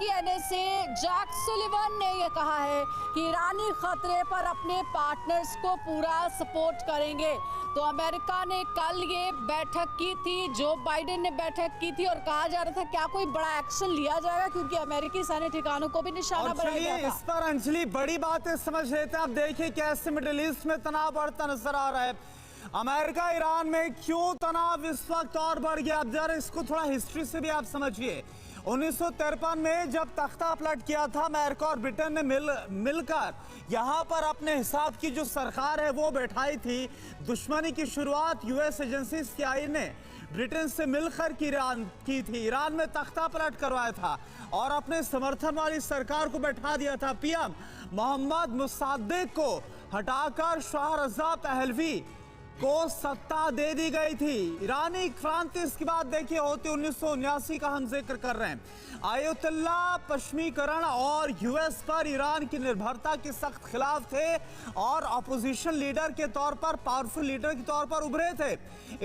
अमेरिकी NSA Jake Sullivan ने यह कहा है कि ईरानी खतरे पर अपने पार्टनर्स को पूरा सपोर्ट करेंगे। तो अमेरिका ने कल ये बैठक की थी, जो बाइडेन ने बैठक की थी और कहा जा रहा था क्या कोई बड़ा एक्शन लिया जाएगा, क्योंकि अमेरिकी सैन्य ठिकानों को भी निशाना बनाया गया था। इस पर अंजलि बड़ी बातें समझ लेते हैं। अब देखिए कैसे मिडिल ईस्ट में तनाव बढ़ता नजर आ रहा है। अमेरिका ईरान में क्यों तनाव इस वक्त और बढ़ गया, अब जरा इसको थोड़ा हिस्ट्री से भी आप समझिए। 1953 में जब तख्ता पलट किया था, अमेरिका और ब्रिटेन ने मिलकर यहाँ पर अपने हिसाब की जो सरकार है वो बैठाई थी। दुश्मनी की शुरुआत यूएस एजेंसी CIA ने ब्रिटेन से मिलकर की थी। ईरान में तख्ता पलट करवाया था और अपने समर्थन वाली सरकार को बैठा दिया था। PM मोहम्मद मुसाद्दिक को हटाकर शाह रजा पहलवी को सत्ता दे दी गई थी। ईरानी क्रांति इसके बाद देखिए होती 1979 का हम जिक्र कर रहे हैं। आयतुल्ला पश्मीकरण और यूएस पर ईरान की निर्भरता के सख्त खिलाफ थे और अपोजिशन लीडर के तौर पर, पावरफुल लीडर के तौर पर उभरे थे।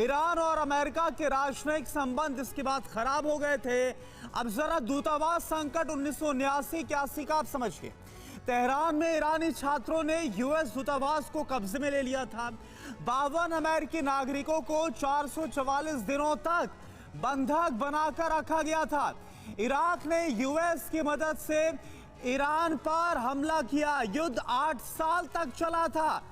ईरान और अमेरिका के राजनयिक संबंध इसके बाद खराब हो गए थे। अब जरा दूतावास संकट 1979-81 का आप समझिए। तेहरान में ईरानी छात्रों ने यूएस दूतावास को कब्जे में ले लिया था। 52 अमेरिकी नागरिकों को 444 दिनों तक बंधक बनाकर रखा गया था। इराक ने यूएस की मदद से ईरान पर हमला किया। युद्ध 8 साल तक चला था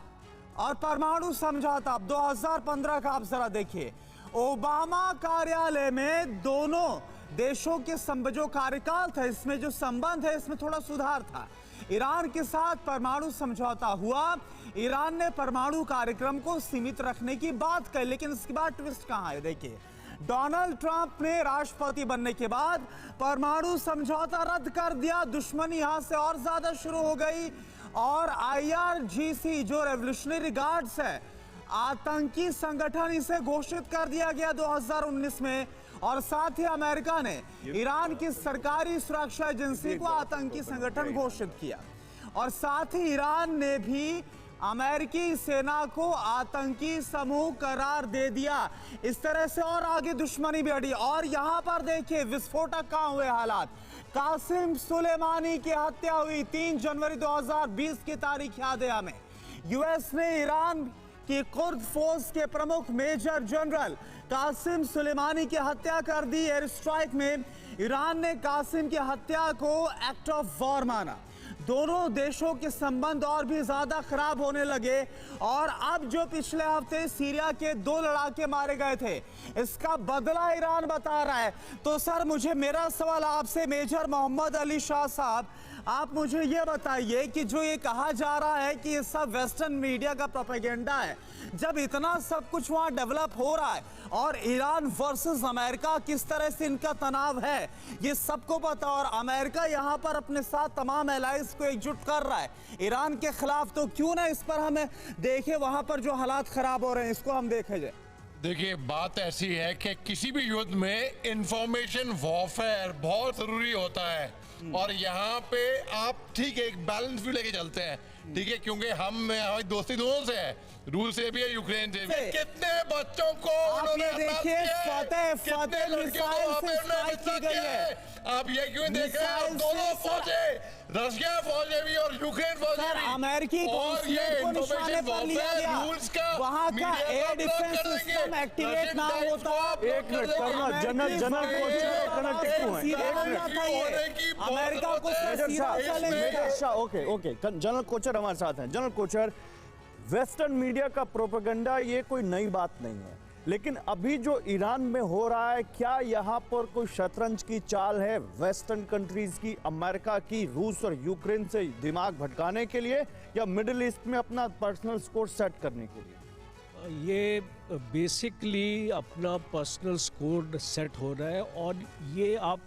और परमाणु समझौता 2015 का आप जरा देखिए। ओबामा कार्यालय में दोनों देशों के जो कार्यकाल था, इसमें जो संबंध है इसमें थोड़ा सुधार था। ईरान के साथ परमाणु समझौता हुआ। ईरान ने परमाणु कार्यक्रम को सीमित रखने की बात कही, लेकिन इसके बाद ट्विस्ट कहां है देखिए। डोनाल्ड ट्रंप ने राष्ट्रपति बनने के बाद परमाणु समझौता रद्द कर दिया। दुश्मनी यहां से और ज्यादा शुरू हो गई और IRGC जो रेवोल्यूशनरी गार्ड्स है, आतंकी संगठन, इसे घोषित कर दिया गया 2019 में। और साथ ही अमेरिका ने ईरान की सरकारी सुरक्षा एजेंसी को आतंकी संगठन घोषित किया और साथ ही ईरान ने भी अमेरिकी सेना को आतंकी समूह करार दे दिया। इस तरह से और आगे दुश्मनी बढ़ी। और यहां पर देखिए विस्फोटक कहां हुए हालात। कासिम सुलेमानी की हत्या हुई 3 जनवरी 2020 की तारीख याद है हमें। यूएस ने ईरान की कुर्द फोर्स के प्रमुख मेजर जनरल कासिम सुलेमानी की हत्या कर दी। एयर स्ट्राइक में ईरान ने कासिम की हत्या को एक्ट ऑफ वॉर माना। दोनों देशों के संबंध और भी ज्यादा खराब होने लगे और अब जो पिछले हफ्ते सीरिया के 2 लड़ाके मारे गए थे, इसका बदला ईरान बता रहा है। तो सर मेरा सवाल आपसे मेजर मोहम्मद अली शाह साहब, आप मुझे ये बताइए कि जो ये कहा जा रहा है कि ये सब वेस्टर्न मीडिया का प्रोपेगेंडा है, जब इतना सब कुछ वहां डेवलप हो रहा है और ईरान वर्सेस अमेरिका किस तरह से इनका तनाव है ये सबको पता, और अमेरिका यहां पर अपने साथ तमाम एलाइज को एकजुट कर रहा है ईरान के खिलाफ, तो क्यों ना इस पर हमें देखे, वहां पर जो हालात खराब हो रहे हैं इसको हम देखे जाए। देखिए बात ऐसी है कि किसी भी युद्ध में इंफॉर्मेशन वॉरफेयर बहुत जरूरी होता है और यहाँ पे आप ठीक है एक बैलेंस भी लेके चलते हैं, ठीक है, क्योंकि हमारी दोस्ती दोनों से है, रूस से भी है, यूक्रेन से भी। कितने बच्चों को उन्होंने देखिए फतेह मिसाइल से स्ट्राइक की गई है। आप ये क्यों देख रहे हैं, दोनों फौजें, रशिया फौजें भी और यूक्रेन फौजें भी, अमेरिकी और ये निशाने पर लिया गया, रूल्स का वहां का एयर डिफेंस सिस्टम एक्टिवेट ना होता। एक मिनट करना, जनरल अमेरिका को ओके जनरल कोचर हमारे साथ हैं। जनरल कोचर, वेस्टर्न मीडिया का प्रोपेगेंडा ये कोई नई बात नहीं है, लेकिन अभी जो ईरान में हो रहा है, क्या यहाँ पर कोई शतरंज की चाल है वेस्टर्न कंट्रीज की, अमेरिका की, रूस और यूक्रेन से दिमाग भटकाने के लिए, या मिडिल ईस्ट में अपना पर्सनल स्कोर सेट करने के लिए? ये बेसिकली अपना पर्सनल स्कोर सेट हो रहा है और ये आप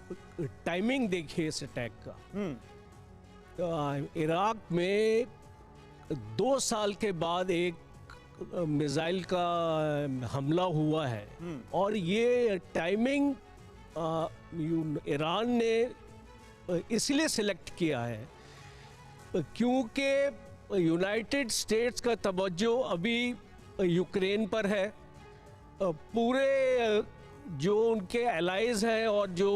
टाइमिंग देखिए इस अटैक का। इराक में 2 साल के बाद एक मिसाइल का हमला हुआ है और ये टाइमिंग ईरान ने इसलिए सिलेक्ट किया है क्योंकि यूनाइटेड स्टेट्स का तवज्जो अभी यूक्रेन पर है। पूरे जो उनके एलाइज हैं और जो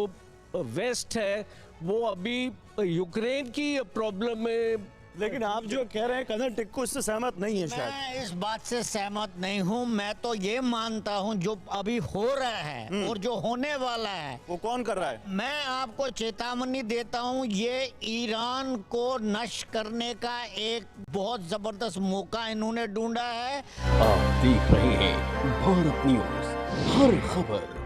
वेस्ट है वो अभी यूक्रेन की प्रॉब्लम में। लेकिन आप जो कह रहे हैं कर्नल टिक्कू इससे सहमत नहीं है शायद। मैं इस बात से सहमत नहीं हूं। मैं तो ये मानता हूं जो अभी हो रहा है और जो होने वाला है वो कौन कर रहा है? मैं आपको चेतावनी देता हूं, ये ईरान को नष्ट करने का एक बहुत जबरदस्त मौका इन्होंने ढूंढा है। आप देख रहे हैं भारत न्यूज, हर खबर